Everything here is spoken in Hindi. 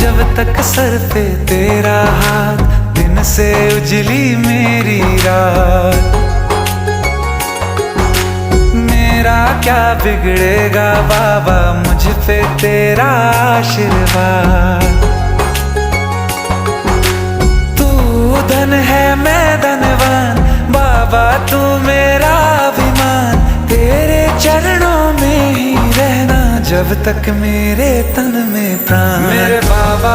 जब तक सर पे तेरा हाथ, दिन से उजली मेरी रात। मेरा क्या बिगड़ेगा बाबा, मुझ पे तेरा आशीर्वाद। तू धन है मैं धनवान, बाबा तू मेरा अभिमान। तेरे चरणों में ही रहना, जब तक मेरे तन में प्राण। मेरे बाबा